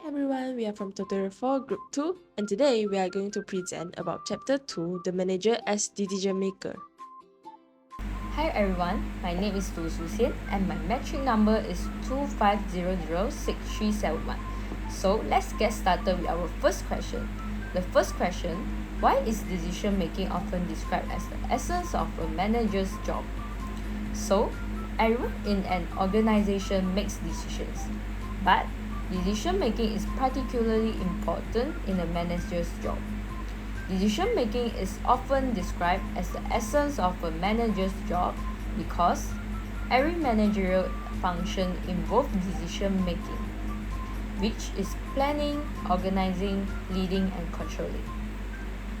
everyone, we are from Tutorial 4 Group 2 and today we are going to present about Chapter 2, The Manager as Decision Maker. Hi everyone, my name is Lu Suxian and my metric number is 25006371. So let's get started with our first question. The first question, why is decision making often described as the essence of a manager's job? So, everyone in an organization makes decisions, but decision making is particularly important in a manager's job. Decision making is often described as the essence of a manager's job because every managerial function involves decision making, which is planning, organizing, leading, and controlling.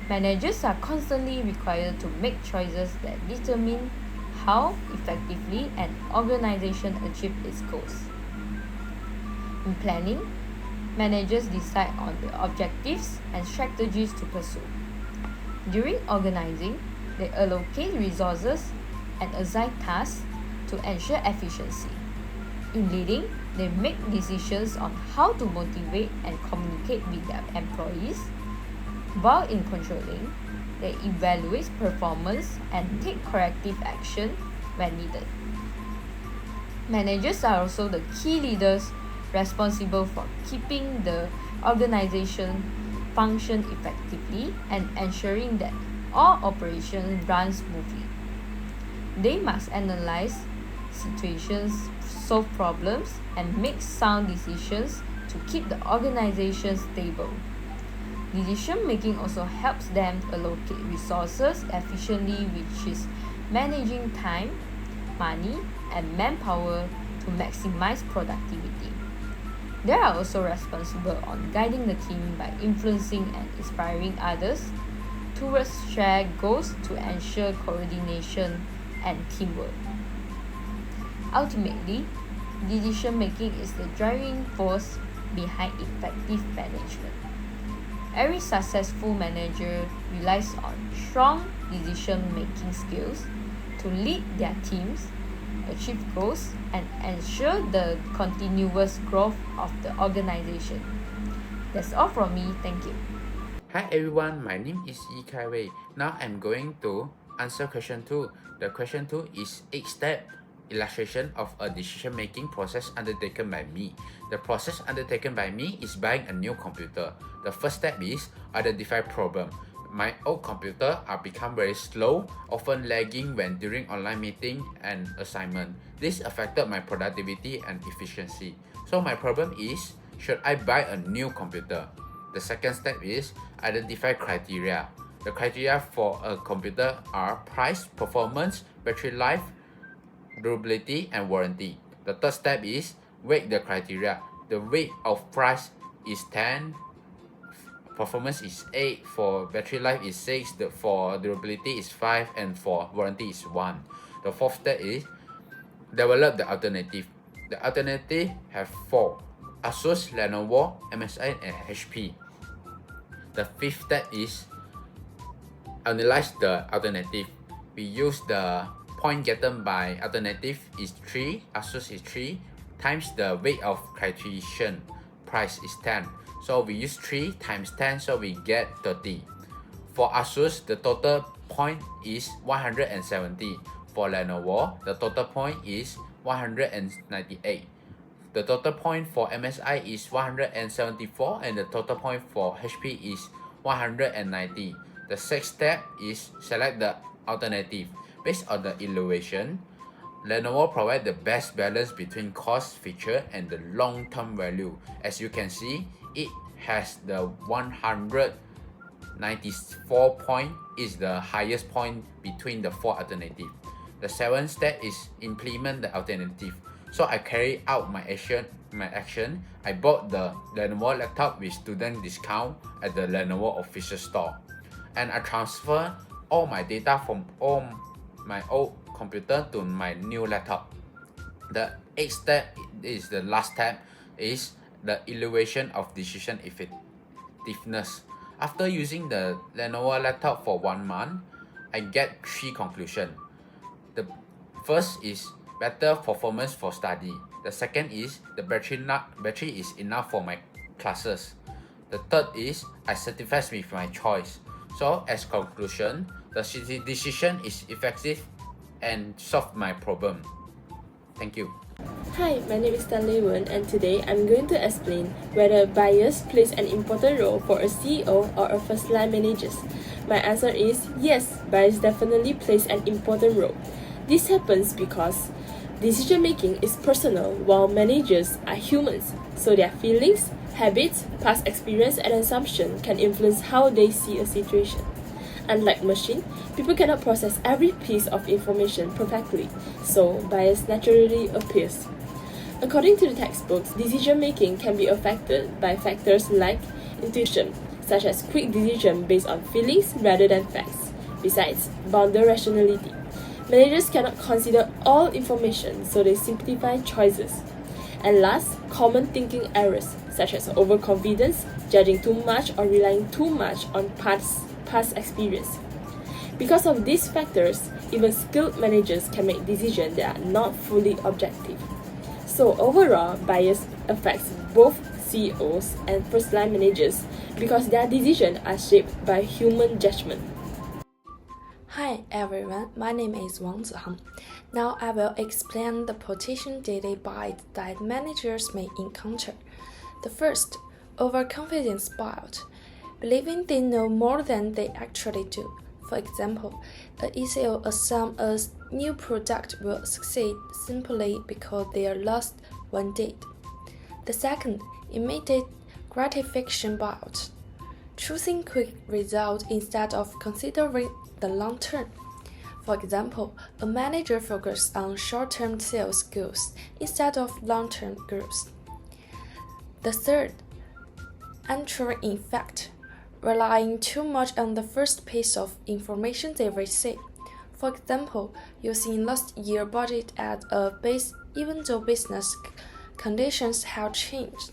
Managers are constantly required to make choices that determine how effectively an organization achieves its goals. In planning, managers decide on the objectives and strategies to pursue. During organizing, they allocate resources and assign tasks to ensure efficiency. In leading, they make decisions on how to motivate and communicate with their employees. While in controlling, they evaluate performance and take corrective action when needed. Managers are also the key leaders responsible for keeping the organization function effectively and ensuring that all operations run smoothly. They must analyze situations, solve problems, and make sound decisions to keep the organization stable. Decision making also helps them allocate resources efficiently, which is managing time, money, and manpower to maximize productivity. They are also responsible on guiding the team by influencing and inspiring others towards shared goals to ensure coordination and teamwork. Ultimately, decision making is the driving force behind effective management. Every successful manager relies on strong decision-making skills to lead their teams, achieve goals, and ensure the continuous growth of the organization. That's all from me. Thank you. Hi everyone, my name is Yi Kai Wei. Now I'm going to answer question 2. The question 2 is 8-step illustration of a decision-making process undertaken by me. The process undertaken by me is buying a new computer. The first step is identify problem. My old computer are become very slow, often lagging when during online meeting and assignment. This affected my productivity and efficiency. So my problem is, should I buy a new computer? The second step is identify criteria. The criteria for a computer are price, performance, battery life, durability, and warranty. The third step is weight the criteria. The weight of price is 10, performance is 8, for battery life is 6, for durability is 5, and for warranty is 1. The fourth step is develop the alternative. The alternative have 4: Asus, Lenovo, MSI, and HP. The fifth step is analyze the alternative. We use the point gotten by alternative is 3, Asus is 3, times the weight of criterion, price is 10. So we use 3 times 10, so we get 30. For Asus, the total point is 170. For Lenovo, the total point is 198. The total point for MSI is 174 and the total point for HP is 190. The sixth step is select the alternative. Based on the evaluation, Lenovo provides the best balance between cost, feature, and the long-term value. As you can see, it has the 194 point is the highest point between the 4 alternatives. The seventh step is implement the alternative. So I carry out my action. I bought the Lenovo laptop with student discount at the Lenovo official store, and I transfer all my data from all my old computer to my new laptop. The eighth step is the last step, is the evaluation of decision effectiveness. After using the Lenovo laptop for 1 month, I get 3 conclusions. The first is better performance for study. The second is the battery is enough for my classes. The third is I satisfied with my choice. So as conclusion, the decision is effective and solve my problem. Thank you. Hi, my name is Stanley Wen, and today I'm going to explain whether bias plays an important role for a CEO or a first-line manager. My answer is yes, bias definitely plays an important role. This happens because decision-making is personal while managers are humans, so their feelings, habits, past experience and assumption can influence how they see a situation. Unlike machine, people cannot process every piece of information perfectly, so bias naturally appears. According to the textbooks, decision-making can be affected by factors like intuition, such as quick decision based on feelings rather than facts. Besides, bounded rationality. Managers cannot consider all information, so they simplify choices. And last, common thinking errors, such as overconfidence, judging too much or relying too much on past experience. Because of these factors, even skilled managers can make decisions that are not fully objective. So overall, bias affects both CEOs and first-line managers because their decisions are shaped by human judgment. Hi everyone, my name is Wang Zihang. Now I will explain the potential daily bias that managers may encounter. The first, overconfidence bias, believing they know more than they actually do. For example, an ECO assumes a new product will succeed simply because they are lost one date. The second, immediate gratification bias, choosing quick results instead of considering the long term. For example, a manager focuses on short-term sales goals instead of long-term goals. The third, entry in fact, relying too much on the first piece of information they receive. For example, using last year's budget as a base even though business conditions have changed.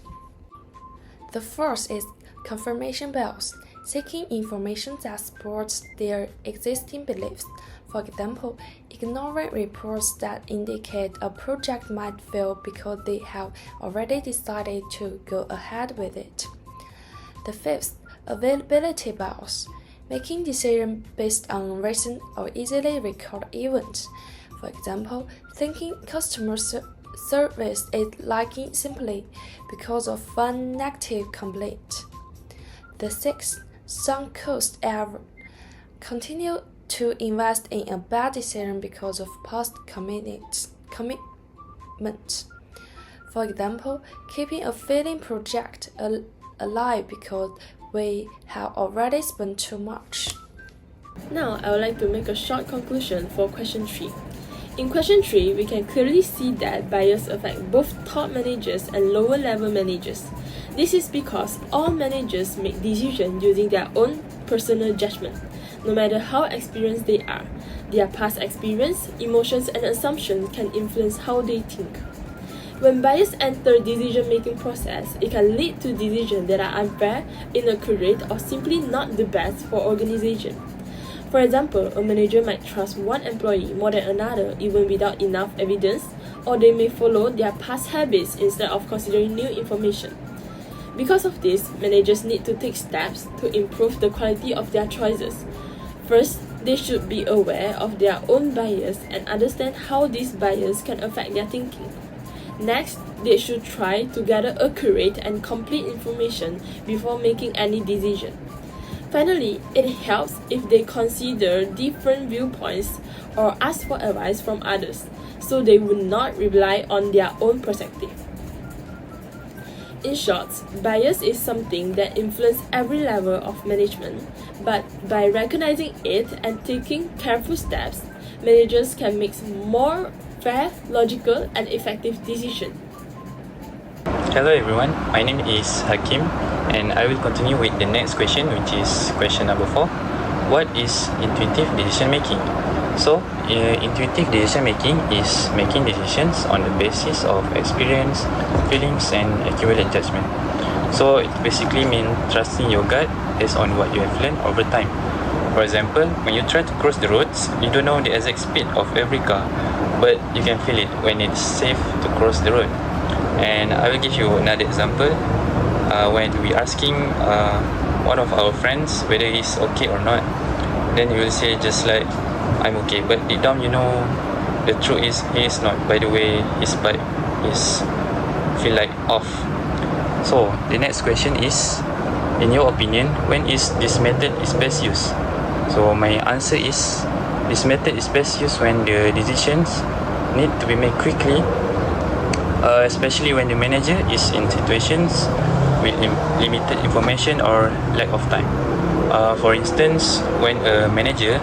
The fourth is confirmation bias, seeking information that supports their existing beliefs. For example, ignoring reports that indicate a project might fail because they have already decided to go ahead with it. The fifth, availability bias, making decisions based on recent or easily recalled events. For example, thinking customer service is lacking simply because of one negative complaint. The sixth, sunk cost error, continue to invest in a bad decision because of past commitments. For example, keeping a failing project alive because we have already spent too much. Now, I would like to make a short conclusion for question 3. In question 3, we can clearly see that bias affect both top managers and lower level managers. This is because all managers make decisions using their own personal judgment, no matter how experienced they are. Their past experience, emotions, and assumptions can influence how they think. When bias enters decision-making process, it can lead to decisions that are unfair, inaccurate, or simply not the best for organization. For example, a manager might trust one employee more than another even without enough evidence, or they may follow their past habits instead of considering new information. Because of this, managers need to take steps to improve the quality of their choices. First, they should be aware of their own bias and understand how these biases can affect their thinking. Next, they should try to gather accurate and complete information before making any decision. Finally, it helps if they consider different viewpoints or ask for advice from others, so they would not rely on their own perspective. In short, bias is something that influences every level of management, but by recognizing it and taking careful steps, managers can make more fair, logical, and effective decisions. Hello everyone, my name is Hakim and I will continue with the next question, which is question number 4. What is intuitive decision making? So, intuitive decision making is making decisions on the basis of experience, feelings, and accurate judgment. So, it basically means trusting your gut based on what you have learned over time. For example, when you try to cross the roads, you don't know the exact speed of every car, but you can feel it when it's safe to cross the road. And I will give you another example. when we asking one of our friends whether he's okay or not, then he will say just like, I'm okay, but deep down, the truth is he is not. By the way, his butt is feel like off. So the next question is, in your opinion, when is this method is best used? So my answer is, this method is best used when the decisions need to be made quickly, especially when the manager is in situations with limited information or lack of time. For instance, when a manager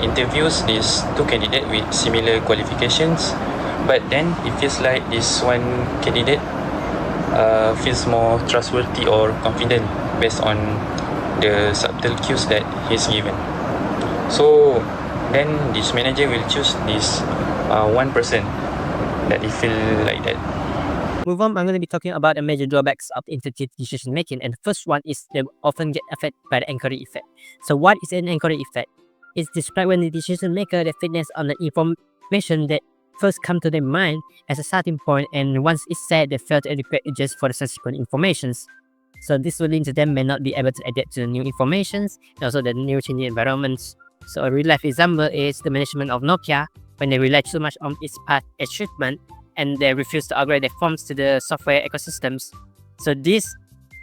interviews these two candidates with similar qualifications, but then it feels like this one candidate feels more trustworthy or confident based on the subtle cues that he's given. So then this manager will choose this one person that he feel like that. Move on, I'm going to be talking about the major drawbacks of intuitive decision making, and the first one is they often get affected by the anchoring effect. So what is an anchoring effect? It's described when the decision maker they fitness on the information that first come to their mind as a starting point, and once it's said, they fail to adequate adjust for the subsequent informations. So this will lead to them may not be able to adapt to the new informations and also the new changing environments. So a real life example is the management of Nokia when they rely too much on its past achievement and they refuse to upgrade their phones to the software ecosystems. So these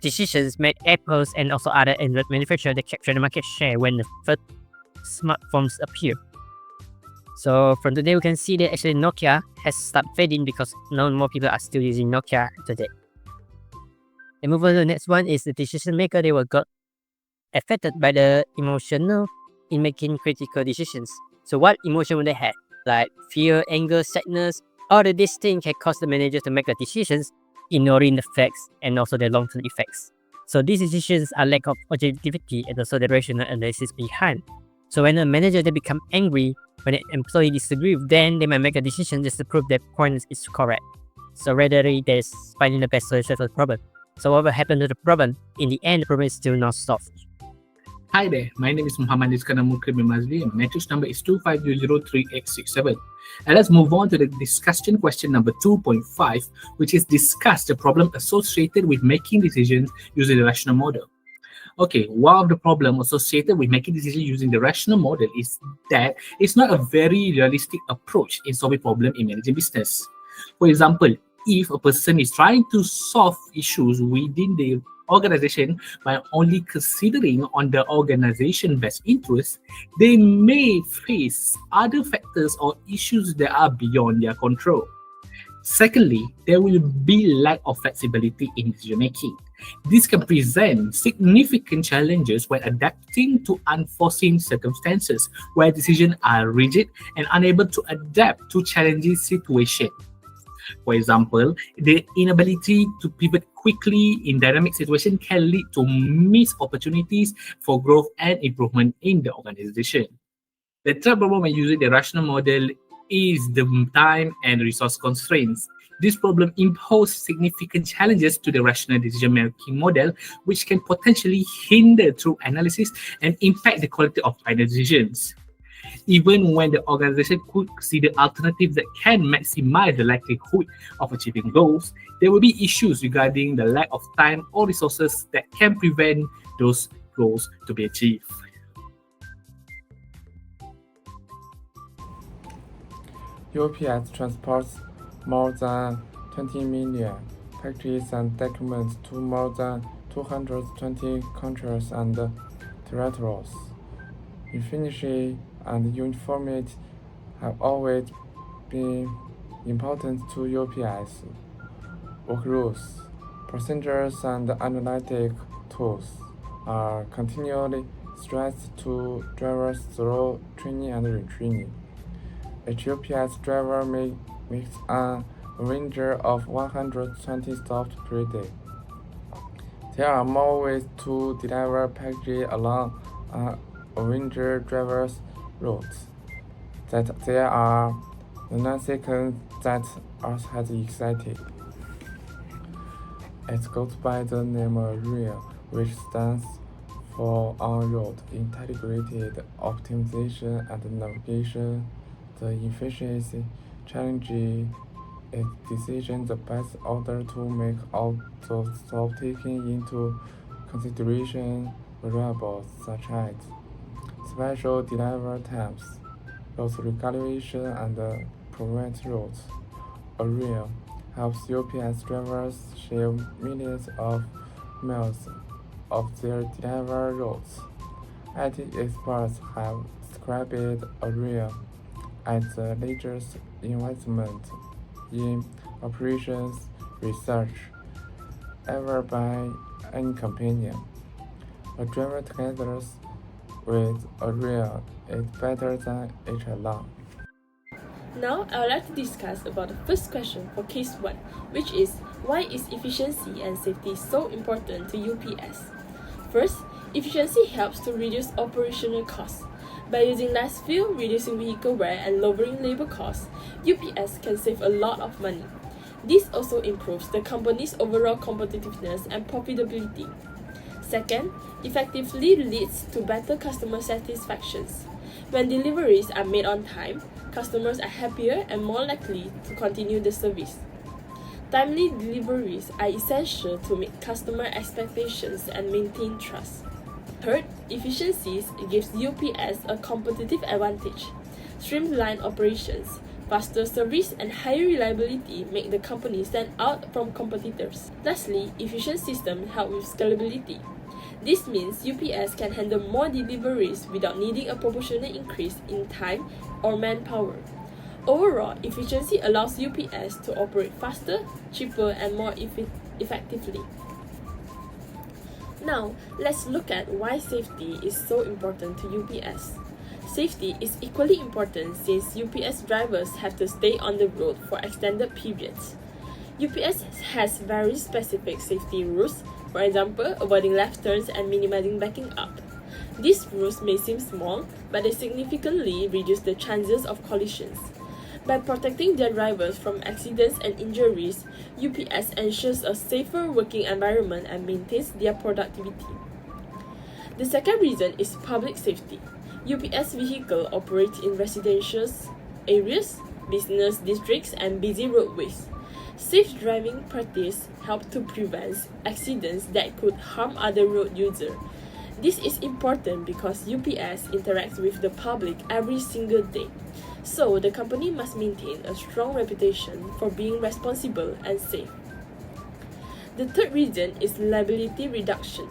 decisions made Apple's and also other Android manufacturers that capture the market share when the first smartphones appear. So from today we can see that actually Nokia has stopped fading because no more people are still using Nokia today. And move on to the next one is the decision maker. They were got affected by the emotional in making critical decisions. So what emotion would they have? Like fear, anger, sadness, all of these things can cause the manager to make the decisions, ignoring the facts and also the long-term effects. So these decisions are lack of objectivity and also the rational analysis behind. So when a manager they become angry when an employee disagree with them, they might make a decision just to prove their point is correct. So rather they're finding the best solution for the problem. So what will happen to the problem? In the end, the problem is still not solved. Hi there, my name is Muhammad Iskandar Mukrim Mazli and my matrix number is 25003867. And let's move on to the discussion question number 2.5, which is discuss the problem associated with making decisions using the rational model. Okay, one of the problems associated with making decisions using the rational model is that it's not a very realistic approach in solving problems in managing business. For example, if a person is trying to solve issues within the organization by only considering on the organization's best interest, they may face other factors or issues that are beyond their control. Secondly, there will be lack of flexibility in decision making. This can present significant challenges when adapting to unforeseen circumstances where decisions are rigid and unable to adapt to challenging situations. For example, the inability to pivot quickly in dynamic situations can lead to missed opportunities for growth and improvement in the organization. The third problem when using the rational model is the time and resource constraints. This problem imposes significant challenges to the rational decision-making model, which can potentially hinder through analysis and impact the quality of final decisions. Even when the organization could consider alternatives that can maximize the likelihood of achieving goals, there will be issues regarding the lack of time or resources that can prevent those goals to be achieved. UPS transports more than 20 million packages and documents to more than 220 countries and territories. Efficiency and uniformity have always been important to UPS. Work rules, procedures, and analytic tools are continually stressed to drivers through training and retraining. Each UPS driver makes an average of 120 stops per day. There are more ways to deliver packages along average driver's routes that there are non-seconds that us has excited. It goes by the name REAL, which stands for On-Road Integrated Optimization and Navigation. The efficiency challenge its decision the best order to make out of taking into consideration variables such as special delivery times, route regulation, and prevent route. Array helps UPS drivers shave millions of miles of their delivery routes. IT experts have described Array as the largest investment in operations research ever by any company. A driver together with Array is better than it alone. Now, I would like to discuss about the first question for case 1, which is why is efficiency and safety so important to UPS? First, efficiency helps to reduce operational costs. By using less fuel, reducing vehicle wear, and lowering labor costs, UPS can save a lot of money. This also improves the company's overall competitiveness and profitability. Second, effectively leads to better customer satisfaction. When deliveries are made on time, customers are happier and more likely to continue the service. Timely deliveries are essential to meet customer expectations and maintain trust. Third, efficiencies gives UPS a competitive advantage. Streamlined operations, faster service, and higher reliability make the company stand out from competitors. Lastly, efficient systems help with scalability. This means UPS can handle more deliveries without needing a proportional increase in time or manpower. Overall, efficiency allows UPS to operate faster, cheaper, and more effectively. Now, let's look at why safety is so important to UPS. Safety is equally important since UPS drivers have to stay on the road for extended periods. UPS has very specific safety rules, for example, avoiding left turns and minimizing backing up. These rules may seem small, but they significantly reduce the chances of collisions. By protecting their drivers from accidents and injuries, UPS ensures a safer working environment and maintains their productivity. The second reason is public safety. UPS vehicles operate in residential areas, business districts, and busy roadways. Safe driving practice helps to prevent accidents that could harm other road users. This is important because UPS interacts with the public every single day. So, the company must maintain a strong reputation for being responsible and safe. The third reason is liability reduction.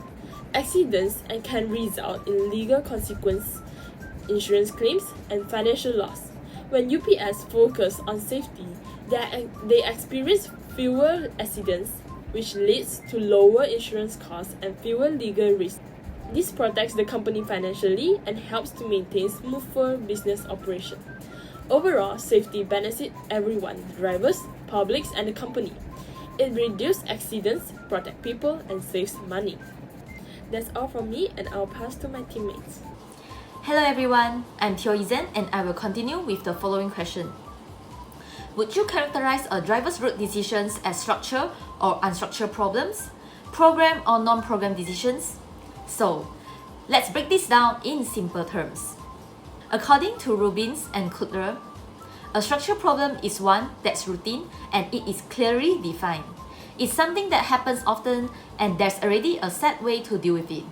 Accidents can result in legal consequences, insurance claims, and financial loss. When UPS focus on safety, they experience fewer accidents, which leads to lower insurance costs and fewer legal risks. This protects the company financially and helps to maintain smoother business operation. Overall, safety benefits everyone, drivers, publics, and the company. It reduces accidents, protects people, and saves money. That's all from me, and I'll pass to my teammates. Hello everyone, I'm Teo Izen and I will continue with the following question. Would you characterize a driver's route decisions as structured or unstructured problems, program or non-program decisions? So, let's break this down in simple terms. According to Rubins and Kudler, a structured problem is one that's routine and it is clearly defined. It's something that happens often and there's already a set way to deal with it.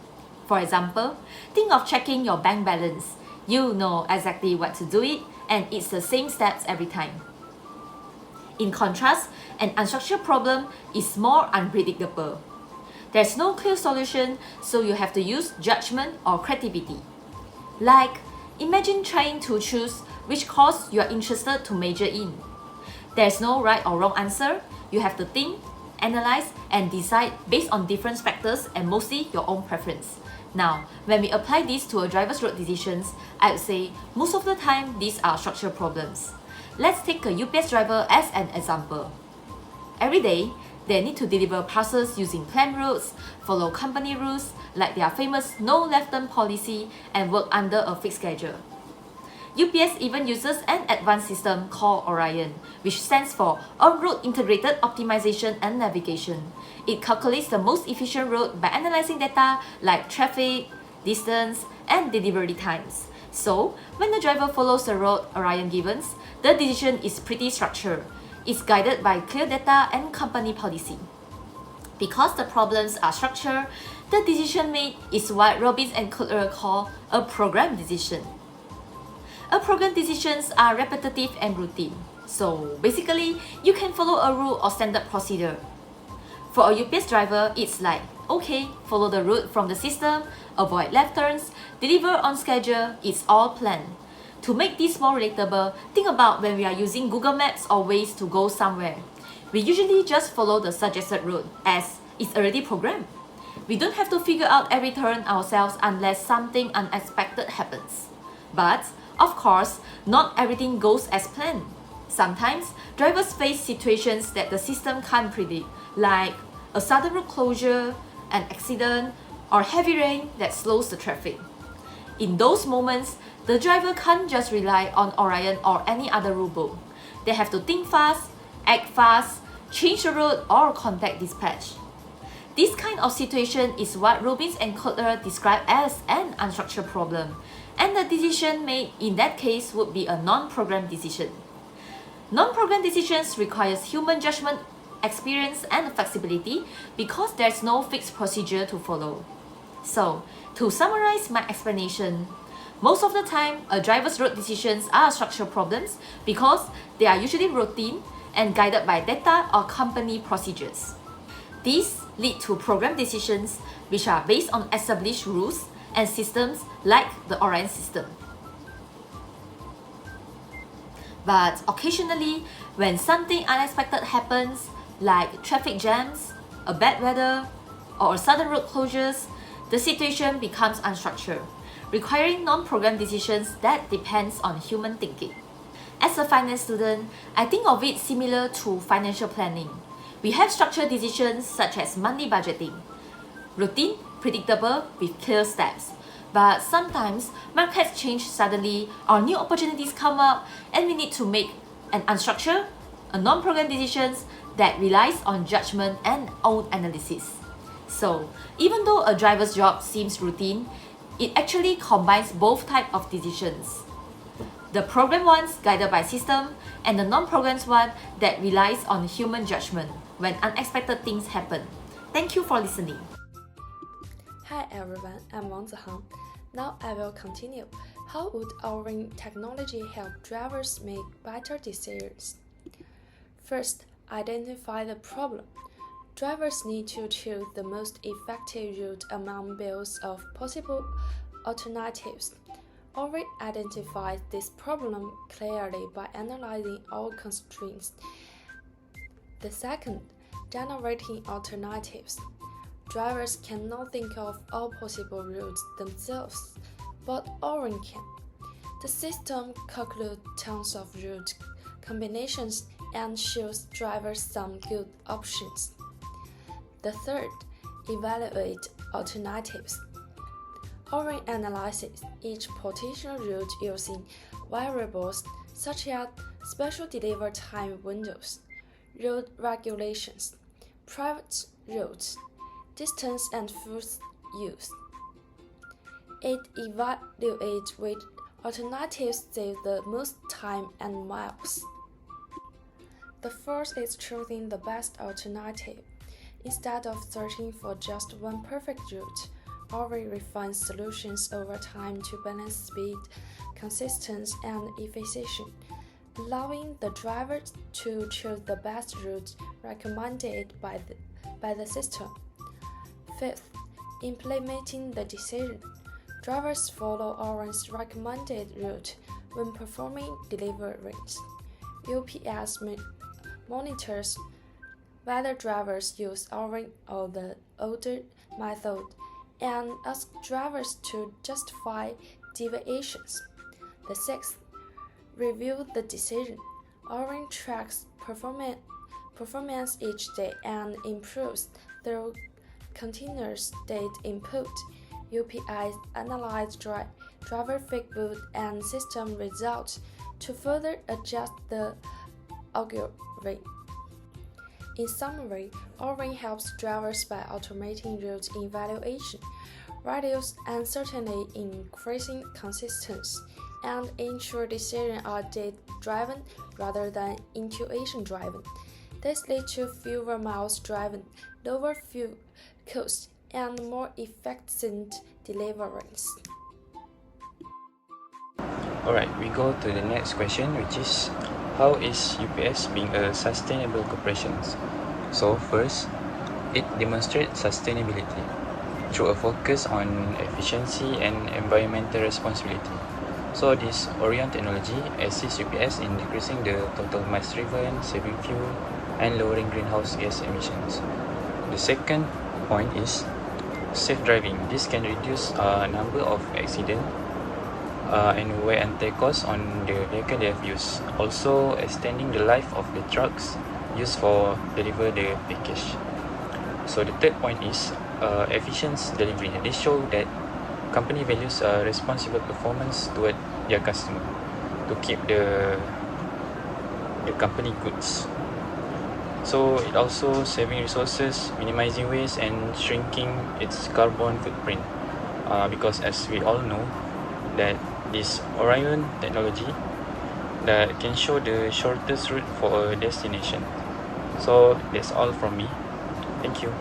For example, think of checking your bank balance. You know exactly what to do it and it's the same steps every time. In contrast, an unstructured problem is more unpredictable. There's no clear solution, so you have to use judgment or creativity. Like, imagine trying to choose which course you are interested to major in. There's no right or wrong answer. You have to think, analyze, and decide based on different factors and mostly your own preference. Now, when we apply this to a driver's road decisions, I would say most of the time these are structural problems. Let's take a UPS driver as an example. Every day, they need to deliver parcels using planned routes, follow company rules like their famous no left turn policy, and work under a fixed schedule. UPS even uses an advanced system called Orion, which stands for On-Route Integrated Optimization and Navigation. It calculates the most efficient route by analyzing data like traffic, distance, and delivery times. So, when the driver follows the route Orion gives, the decision is pretty structured. is guided by clear data and company policy. Because the problems are structured, the decision made is what Robbins and Kotler call a program decision. A program decisions are repetitive and routine. So basically, you can follow a rule or standard procedure. For a UPS driver, it's like, okay, follow the route from the system, avoid left turns, deliver on schedule, it's all planned. To make this more relatable, think about when we are using Google Maps or Waze to go somewhere. We usually just follow the suggested route as it's already programmed. We don't have to figure out every turn ourselves unless something unexpected happens. But, of course, not everything goes as planned. Sometimes, drivers face situations that the system can't predict, like a sudden road closure, an accident, or heavy rain that slows the traffic. In those moments, the driver can't just rely on Orion or any other rulebook. They have to think fast, act fast, change the route, or contact dispatch. This kind of situation is what Robbins and Kotler describe as an unstructured problem, and the decision made in that case would be a non-programmed decision. Non-programmed decisions requires human judgment, experience, and flexibility because there's no fixed procedure to follow. So, to summarize my explanation, most of the time, a driver's road decisions are structural problems because they are usually routine and guided by data or company procedures. These lead to program decisions which are based on established rules and systems like the Orion system. But occasionally, when something unexpected happens, like traffic jams, a bad weather, or sudden road closures, the situation becomes unstructured, requiring non-programmed decisions that depends on human thinking. As a finance student, I think of it similar to financial planning. We have structured decisions such as monthly budgeting, routine, predictable, with clear steps. But sometimes, markets change suddenly or new opportunities come up and we need to make an unstructured, a non-programmed decisions that relies on judgment and own analysis. So, even though a driver's job seems routine, it actually combines both types of decisions. The programmed ones guided by system and the non-programmed one that relies on human judgment when unexpected things happen. Thank you for listening. Hi everyone, I'm Wang Zihang. Now I will continue. How would our technology help drivers make better decisions? First, identify the problem. Drivers need to choose the most effective route among billions of possible alternatives. Already identify this problem clearly by analyzing all constraints. The second, generating alternatives. Drivers cannot think of all possible routes themselves, but Orion can. The system calculates tons of route combinations and shows drivers some good options. The third, evaluate alternatives. Orion analyzes each potential route using variables such as special delivery time windows, road regulations, private roads, distance and fuel use. It evaluates which alternatives save the most time and miles. The fourth is choosing the best alternative. Instead of searching for just one perfect route, Orion refines solutions over time to balance speed, consistency, and efficiency, allowing the driver to choose the best route recommended by the system. Fifth, implementing the decision. Drivers follow Orion's recommended route when performing deliveries. UPS monitors whether drivers use Orion or the older method and asks drivers to justify deviations. The sixth, review the decision. Orion tracks performance each day and improves through continuous data input. UPS analyze driver feedback and system results to further adjust the algorithm. In summary, Orion helps drivers by automating route evaluation, reduce uncertainty, increasing consistency, and ensure decisions are data-driven rather than intuition-driven. This leads to fewer miles driven, lower fuel costs, and more efficient deliverance. Alright, we go to the next question, which is how is UPS being a sustainable corporation? So first, it demonstrates sustainability through a focus on efficiency and environmental responsibility. So this Orion technology assists UPS in decreasing the total miles driven, saving fuel, and lowering greenhouse gas emissions. The second point is safe driving. This can reduce number of accidents and wear and tear costs on the vehicle they have used. Also extending the life of the trucks used for deliver the package. So the third point is efficient delivery. They show that company values responsible performance toward their customer to keep the company goods. So it also saving resources, minimizing waste, and shrinking its carbon footprint. Because as we all know, that this Orion technology that can show the shortest route for a destination. So that's all from me. Thank you.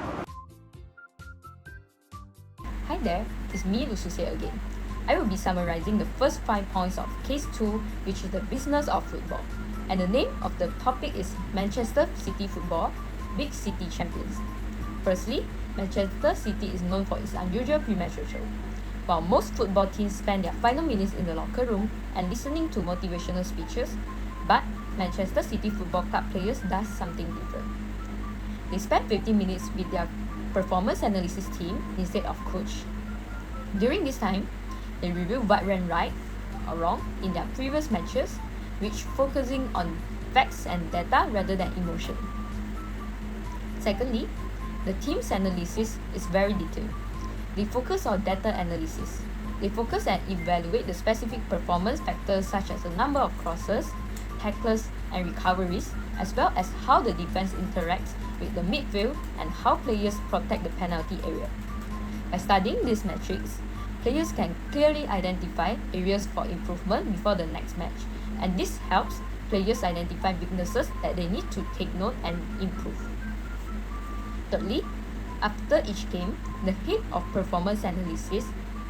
Hi there, it's me Lusuce again. I will be summarizing the first 5 points of Case 2, which is the business of football. And the name of the topic is Manchester City Football, Big City Champions. Firstly, Manchester City is known for its unusual pre-match ritual. While most football teams spend their final minutes in the locker room and listening to motivational speeches, but Manchester City Football Club players does something different. They spend 15 minutes with their performance analysis team instead of coach. During this time, they review what went right or wrong in their previous matches, which focusing on facts and data rather than emotion. Secondly, the team's analysis is very detailed. They focus on data analysis. They focus and evaluate the specific performance factors such as the number of crosses, tackles, and recoveries, as well as how the defense interacts with the midfield and how players protect the penalty area. By studying these metrics, players can clearly identify areas for improvement before the next match, and this helps players identify weaknesses that they need to take note and improve. Thirdly, after each game, the head of performance analysis,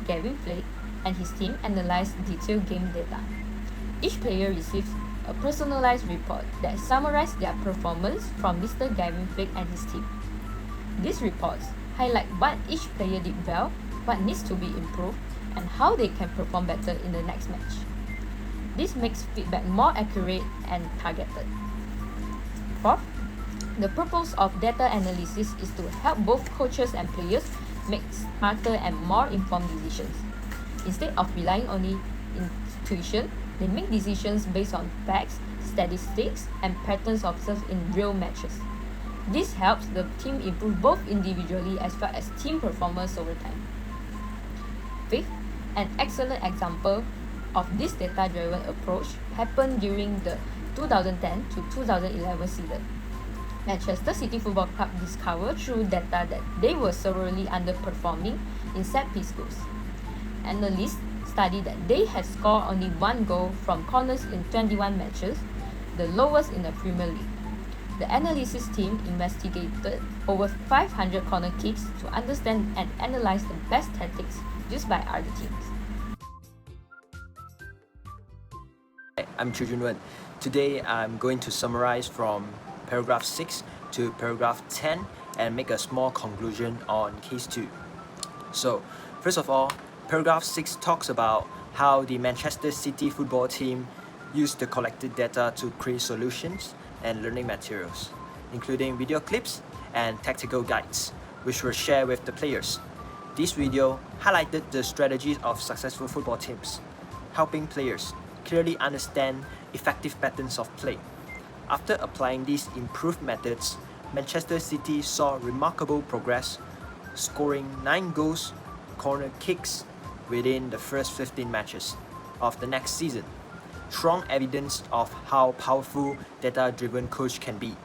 Gavin Flake, and his team analyze detailed game data. Each player receives a personalized report that summarizes their performance from Mr. Gavin Flake and his team. These reports highlight what each player did well, what needs to be improved, and how they can perform better in the next match. This makes feedback more accurate and targeted. Fourth, the purpose of data analysis is to help both coaches and players make smarter and more informed decisions. Instead of relying only on intuition, they make decisions based on facts, statistics, and patterns observed in real matches. This helps the team improve both individually as well as team performance over time. Fifth, an excellent example of this data-driven approach happened during the 2010 to 2011 season. Manchester City Football Club discovered through data that they were severely underperforming in set-piece goals. Analysts studied that they had scored only 1 goal from corners in 21 matches, the lowest in the Premier League. The analysis team investigated over 500 corner kicks to understand and analyze the best tactics used by other teams. I'm Chu Junwen. Today I'm going to summarize from paragraph 6 to paragraph 10 and make a small conclusion on case 2. So, first of all, paragraph 6 talks about how the Manchester City football team used the collected data to create solutions and learning materials, including video clips and tactical guides, which were shared with the players. This video highlighted the strategies of successful football teams, helping players clearly understand effective patterns of play. After applying these improved methods, Manchester City saw remarkable progress, scoring 9 goals, corner kicks within the first 15 matches of the next season. Strong evidence of how powerful data-driven coach can be.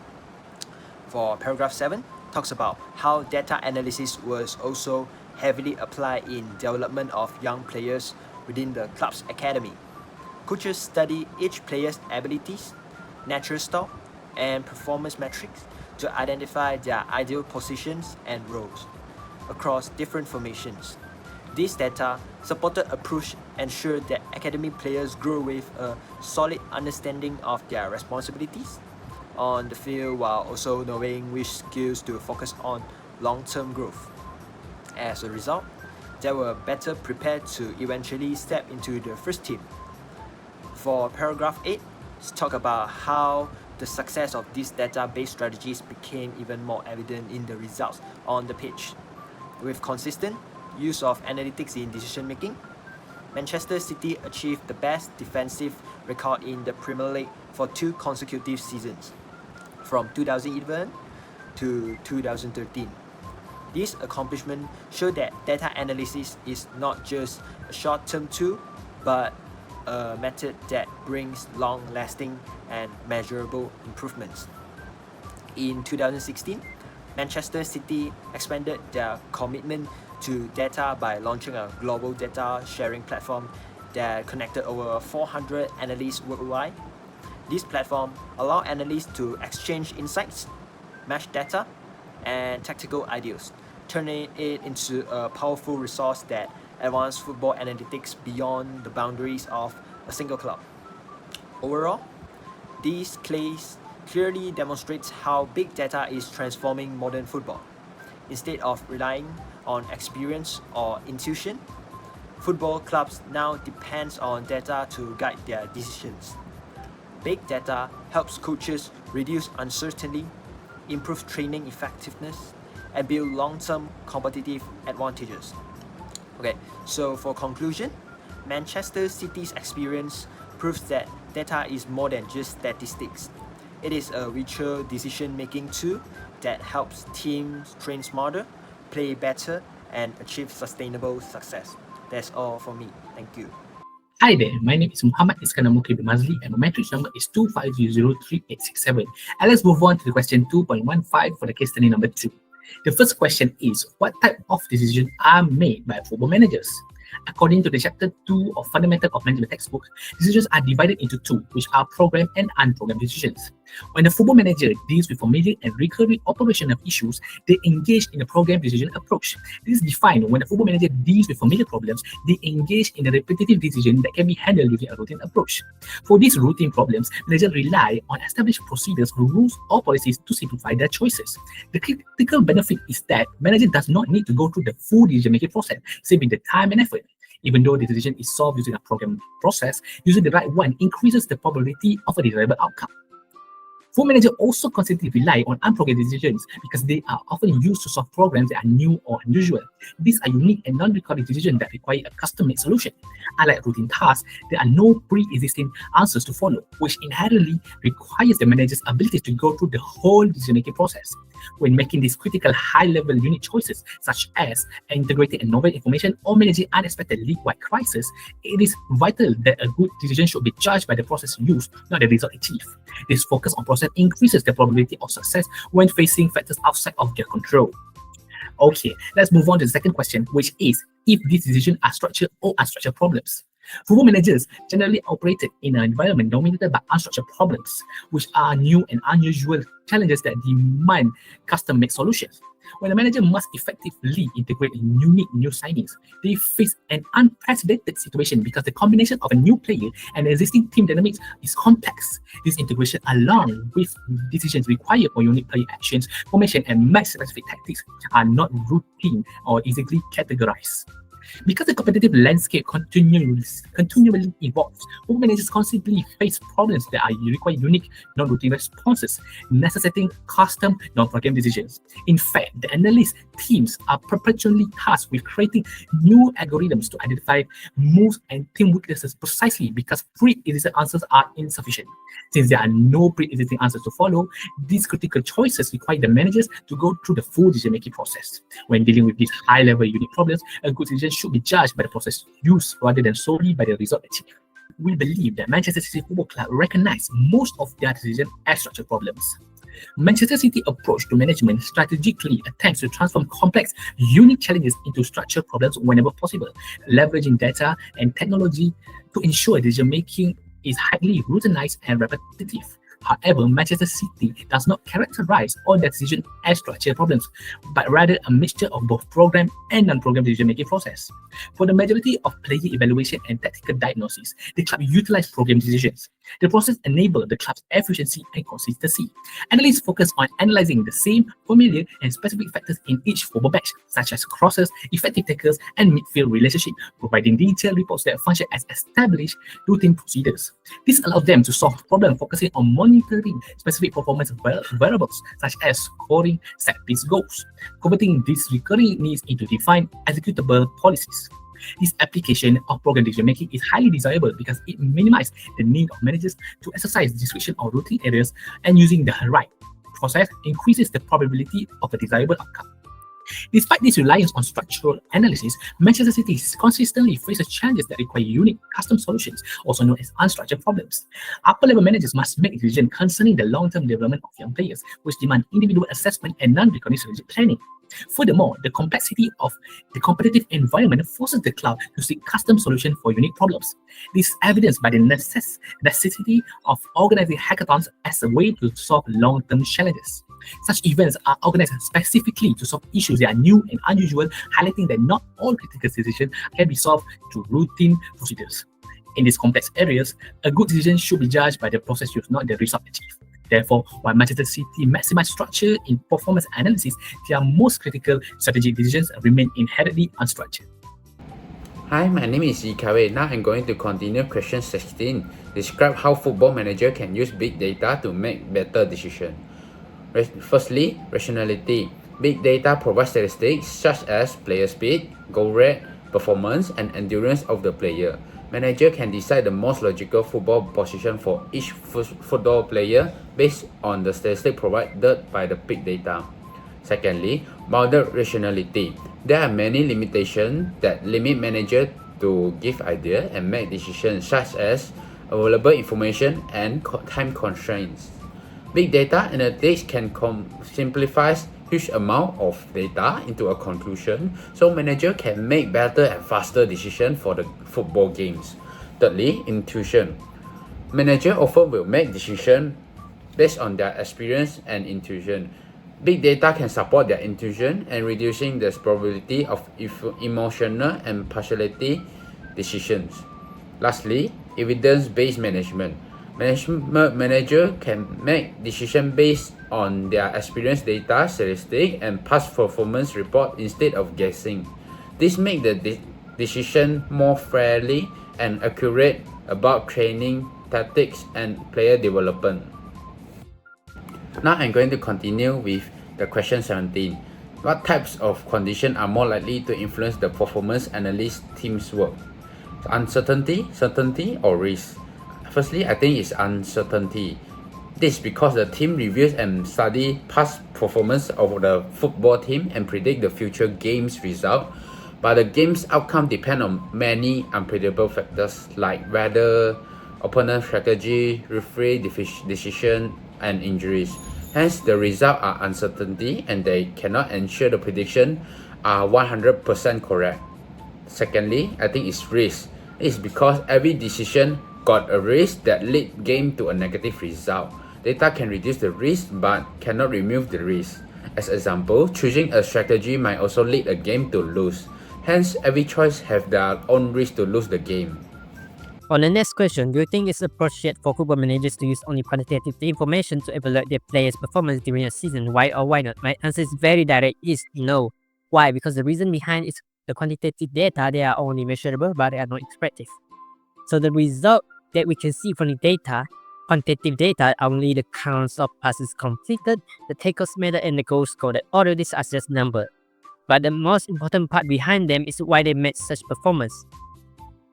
For paragraph 7, talks about how data analysis was also heavily applied in development of young players within the club's academy. Coaches study each player's abilities, natural style, and performance metrics to identify their ideal positions and roles across different formations. This data supported approach ensure that academy players grow with a solid understanding of their responsibilities on the field while also knowing which skills to focus on long-term growth. As a result, they were better prepared to eventually step into the first team. For paragraph 8, let's talk about how the success of these data-based strategies became even more evident in the results on the pitch. With consistent use of analytics in decision making, Manchester City achieved the best defensive record in the Premier League for 2 consecutive seasons, from 2011 to 2013. This accomplishment showed that data analysis is not just a short-term tool, but a method that brings long-lasting and measurable improvements. In 2016, Manchester City expanded their commitment to data by launching a global data sharing platform that connected over 400 analysts worldwide. This platform allows analysts to exchange insights, match data, and tactical ideas, turning it into a powerful resource that advances football analytics beyond the boundaries of a single club. Overall, these case clearly demonstrates how big data is transforming modern football. Instead of relying on experience or intuition, football clubs now depend on data to guide their decisions. Big data helps coaches reduce uncertainty, improve training effectiveness, and build long-term competitive advantages. Okay, so for conclusion, Manchester City's experience proves that data is more than just statistics. It is a richer decision-making tool that helps teams train smarter, play better, and achieve sustainable success. That's all for me. Thank you. Hi there, my name is Muhammad Iskandar Mukri bin Mazli and my matrix number is 2503867. And let's move on to the question 2.15 for the case study number 2. The first question is, what type of decisions are made by football managers? According to the chapter 2 of Fundamental of Management textbook, decisions are divided into 2, which are programmed and unprogrammed decisions. When a football manager deals with familiar and recurring operational issues, they engage in a programmed decision approach. This is defined when a football manager deals with familiar problems, they engage in a repetitive decision that can be handled using a routine approach. For these routine problems, managers rely on established procedures, rules, or policies to simplify their choices. The critical benefit is that manager does not need to go through the full decision-making process, saving the time and effort. Even though the decision is solved using a program process, using the right one increases the probability of a desirable outcome. Football managers also constantly rely on unprogrammed decisions because they are often used to solve problems that are new or unusual. These are unique and non-recurring decisions that require a custom-made solution. Unlike routine tasks, there are no pre-existing answers to follow, which inherently requires the manager's ability to go through the whole decision-making process. When making these critical high-level unit choices, such as integrating a novel information or managing unexpected league-wide crisis, it is vital that a good decision should be judged by the process used, not the result achieved. This focus on process increases the probability of success when facing factors outside of their control. Okay, let's move on to the second question, which is if these decisions are structured or unstructured problems. Football managers generally operated in an environment dominated by unstructured problems, which are new and unusual challenges that demand custom-made solutions. When a manager must effectively integrate unique new signings, they face an unprecedented situation because the combination of a new player and existing team dynamics is complex. This integration, along with decisions required for unique player actions, formation, and match-specific tactics, are not routine or easily categorized. Because the competitive landscape continually evolves, football managers constantly face problems that require unique, non-routine responses, necessitating custom, non-programmed decisions. In fact, the analyst teams are perpetually tasked with creating new algorithms to identify moves and team weaknesses precisely because pre-existing answers are insufficient. Since there are no pre-existing answers to follow, these critical choices require the managers to go through the full decision-making process. When dealing with these high-level unique problems, a good decision should be judged by the process used rather than solely by the result achieved. we believe that Manchester City Football Club recognize most of their decisions as structural problems. Manchester City approach to management strategically attempts to transform complex, unique challenges into structural problems whenever possible, leveraging data and technology to ensure decision-making is highly routinized and repetitive. However, Manchester City does not characterize all their decisions as structural problems, but rather a mixture of both program and non-program decision-making process. For the majority of player evaluation and tactical diagnosis, the club utilize program decisions. The process enables the club's efficiency and consistency. Analysts focus on analyzing the same familiar and specific factors in each football match, such as crosses, effective tackles, and midfield relationship, providing detailed reports that function as established routine procedures. This allows them to solve problems focusing on monitoring specific performance variables such as scoring, set-piece goals, converting these recurring needs into defined executable policies. This application of program decision-making is highly desirable because it minimizes the need of managers to exercise discretion on routine areas, and using the right process increases the probability of a desirable outcome. Despite this reliance on structural analysis, Manchester City consistently faces challenges that require unique, custom solutions, also known as unstructured problems. Upper-level managers must make decisions concerning the long-term development of young players, which demand individual assessment and non-recurring strategic planning. Furthermore, the complexity of the competitive environment forces the club to seek custom solutions for unique problems. This is evidenced by the necessity of organizing hackathons as a way to solve long-term challenges. Such events are organized specifically to solve issues that are new and unusual, highlighting that not all critical decisions can be solved through routine procedures. In these complex areas, a good decision should be judged by the process used, not the result achieved. Therefore, while Manchester City maximize structure in performance analysis, their most critical strategic decisions remain inherently unstructured. Hi, my name is CIB1001. Now I'm going to continue question 16. Describe how football manager can use big data to make better decisions. Firstly, rationality. Big data provides statistics such as player speed, goal rate, performance, and endurance of the player. Manager can decide the most logical football position for each football player based on the statistics provided by the big data. Secondly, bounded rationality. There are many limitations that limit manager to give ideas and make decisions, such as available information and time constraints. Big data analytics can simplify huge amount of data into a conclusion, so manager can make better and faster decisions for the football games. Thirdly, intuition. Manager often will make decisions based on their experience and intuition. Big data can support their intuition and reducing the probability of emotional and partiality decisions. Lastly, evidence-based management. Manager can make decisions based on their experience data, statistics, and past performance report instead of guessing. This makes the decision more fairly and accurate about training, tactics, and player development. Now I'm going to continue with the question 17. What types of conditions are more likely to influence the performance analyst team's work? Uncertainty, certainty, or risk? Firstly, I think it's uncertainty. This is because the team reviews and study past performance of the football team and predict the future game's result. But the game's outcome depends on many unpredictable factors like weather, opponent strategy, referee decision, and injuries. Hence, the results are uncertainty and they cannot ensure the prediction are 100% correct. Secondly, I think it's risk. It's because every decision got a risk that lead game to a negative result. Data can reduce the risk but cannot remove the risk. As example, choosing a strategy might also lead a game to lose. Hence, every choice have their own risk to lose the game. On the next question, do you think it's appropriate for football managers to use only quantitative information to evaluate their players' performance during a season? Why or why not? My answer is very direct, is no. Why? Because the reason behind is the quantitative data, they are only measurable but they are not expressive. So the result that we can see from the data, quantitative data, are only the counts of passes completed, the tackles made, and the goals scored. All of these are just numbers. But the most important part behind them is why they made such performance,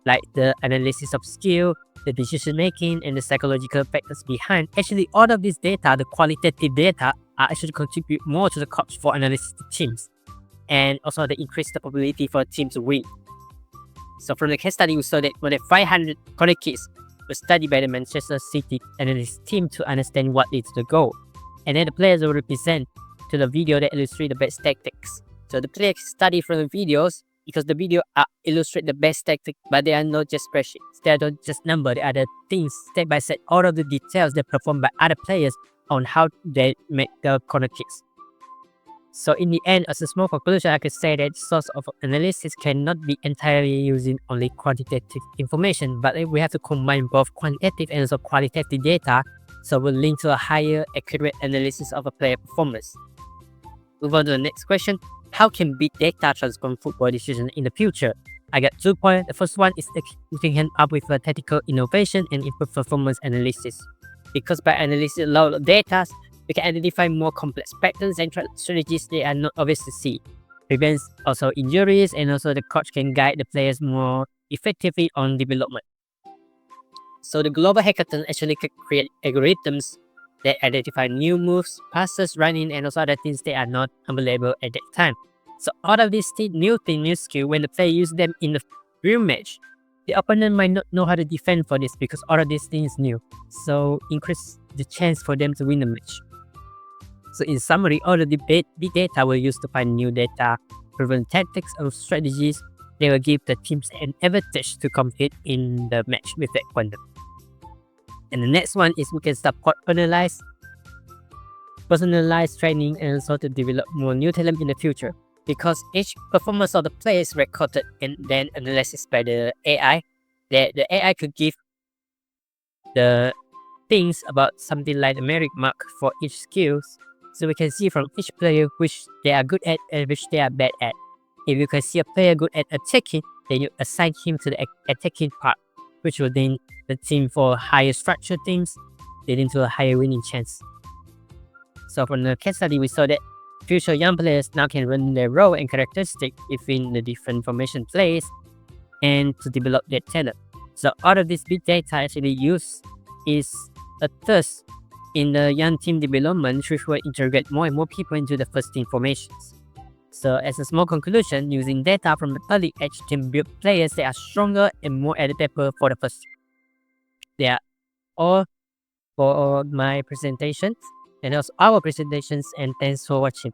like the analysis of skill, the decision making, and the psychological factors behind. Actually, all of this data, the qualitative data, are actually contribute more to the coach for analysis teams, and also they increase the probability for a team to win. So from the case study, we saw that more than 500 corner kicks were studied by the Manchester City analyst team to understand what leads to the goal. And then the players will represent to the video that illustrate the best tactics. So the players study from the videos because the video illustrate the best tactics, but they are not just spreadsheets. They are not just numbers. They are the things step by step, all of the details that performed by other players on how they make the corner kicks. So in the end, as a small conclusion, I could say that source of analysis cannot be entirely using only quantitative information, but we have to combine both quantitative and also qualitative data, so we'll lead to a higher accurate analysis of a player performance. Move on to the next question. How can big data transform football decisions in the future? I got 2 points. The first one is that we can end up with a tactical innovation and improve performance analysis. Because by analyzing a lot of data, we can identify more complex patterns and strategies they are not obvious to see. Prevents also injuries, and also the coach can guide the players more effectively on development. So the global hackathon actually could create algorithms that identify new moves, passes, running, and also other things that are not available at that time. So all of these new skill, when the player use them in the real match, the opponent might not know how to defend for this because all of these things new. So increase the chance for them to win the match. So in summary, all of the big data were used to find new data, proven tactics and strategies. They will give the teams an advantage to compete in the match with that quantum. And the next one is we can support personalized training and also to develop more new talent in the future. Because each performance of the player is recorded and then analyzed by the AI. The AI could give the things about something like the merit mark for each skills. So we can see from each player which they are good at and which they are bad at. If you can see a player good at attacking, then you assign him to the attacking part, which will then the team for higher structured teams, leading to a higher winning chance. So from the case study, we saw that future young players now can run their role and characteristic within the different formation plays and to develop their talent. So all of this big data actually used is a test in the young team development, which will integrate more and more people into the first team formations. So as a small conclusion, using data from the early age can build players that are stronger and more adaptable for the first team. They are all for my presentations and also our presentations, and thanks for watching.